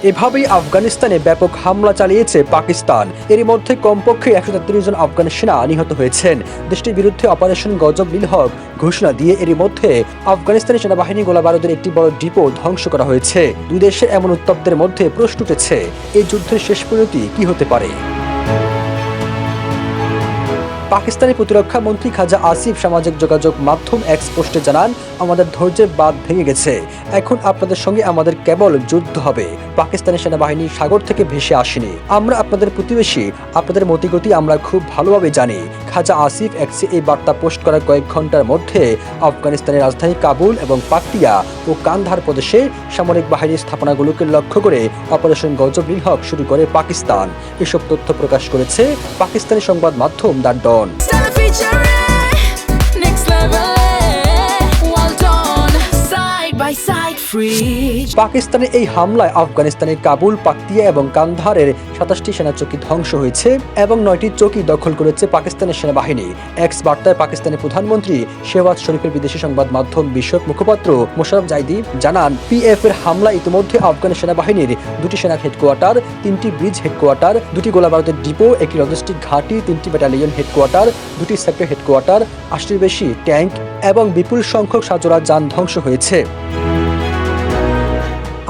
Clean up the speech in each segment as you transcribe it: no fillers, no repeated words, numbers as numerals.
এভাবেই আফগানিস্তানে ব্যাপক হামলা চালিয়েছে পাকিস্তান। এরই মধ্যে কমপক্ষে 133 জন আফগান সেনা নিহত হয়েছেন। দেশটির বিরুদ্ধে অপারেশন গজব নীল হক ঘোষণা দিয়ে এরই মধ্যে আফগানিস্তানি সেনাবাহিনী গোলাবারুদের একটি বড় ডিপো ধ্বংস করা হয়েছে। দুই দেশের এমন উত্তপ্তের মধ্যে প্রশ্ন উঠেছে, এই যুদ্ধের শেষ পরিণতি কি হতে পারে। পাকিস্তানের প্রতিরক্ষা মন্ত্রী খাজা আসিফ সামাজিক যোগাযোগ মাধ্যম এক্স পোস্টে জানান, আমাদের ধৈর্যের বাঁধ ভেঙে গেছে, এখন আপনাদের সঙ্গে আমাদের কেবল যুদ্ধ হবে। পাকিস্তানের সেনাবাহিনী সাগর থেকে ভেসে আসেনি, আমরা আপনাদের প্রতিবেশী, আপনাদের মতিগতি আমরা খুব ভালোভাবে জানি। খাজা আসিফ এক্সে এই বার্তা পোস্ট করার কয়েক ঘন্টার মধ্যে আফগানিস্তানের রাজধানী কাবুল এবং পাকতিয়া ও কান্দাহার প্রদেশে সামরিক বাহিনীর স্থাপনাগুলোকে লক্ষ্য করে অপারেশন গজব নীল হক শুরু করে পাকিস্তান। এসব তথ্য প্রকাশ করেছে পাকিস্তানি সংবাদ মাধ্যম দ্য ডন। পাকিস্তানের এই হামলায় আফগানিস্তানের কাবুল, পাকতিয়া এবং কান্দাহারের 27টি সেনা চৌকি ধ্বংস হয়েছে এবং 9টি চৌকি দখল করেছে পাকিস্তানের সেনাবাহিনী। এক্স বার্তায় পাকিস্তানের প্রধানমন্ত্রী শেহবাজ শরীফের বিদেশি সংবাদ মাধ্যম বিষয়ক মুখপাত্র মোশাররফ জাইদি জানান, পিএফ এর হামলা ইতিমধ্যে আফগান সেনাবাহিনীর 2টি সেনা হেডকোয়ার্টার, 3টি ব্রিজ হেডকোয়ার্টার, 2টি গোলাবারুদের ডিপো, একটি লজিস্টিক ঘাঁটি, 3টি ব্যাটালিয়ন হেডকোয়ার্টার, 2টি সেক্টর হেডকোয়ার্টার, 80টির বেশি ট্যাঙ্ক এবং বিপুল সংখ্যক সাজোরা যান ধ্বংস হয়েছে।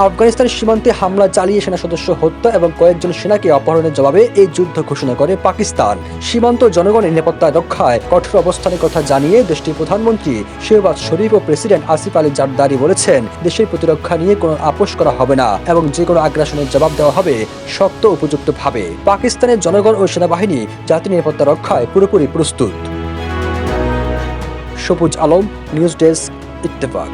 আফগানিস্তানের সীমান্তে হামলা চালিয়ে সেনা সদস্য হত্যা এবং কয়েকজন সেনাকে অপহরণের জবাবে এই যুদ্ধ ঘোষণা করে পাকিস্তান। সীমান্ত জনগণের নিরাপত্তা রক্ষায় কঠোর অবস্থানের কথা জানিয়ে দেশটির প্রধানমন্ত্রী শেহবাজ শরীফ ও প্রেসিডেন্ট আসিফ আলী জারদারি বলেছেন, দেশের প্রতিরক্ষা নিয়ে কোনো আপোষ করা হবে না এবং যে কোনো আগ্রাসনের জবাব দেওয়া হবে শক্ত উপযুক্তভাবে। পাকিস্তানের জনগণ ও সেনাবাহিনী জাতীয় নিরাপত্তা রক্ষায় পুরোপুরি প্রস্তুত। সবুজ আলম, নিউজ ডেস্ক, ইত্তেফাক।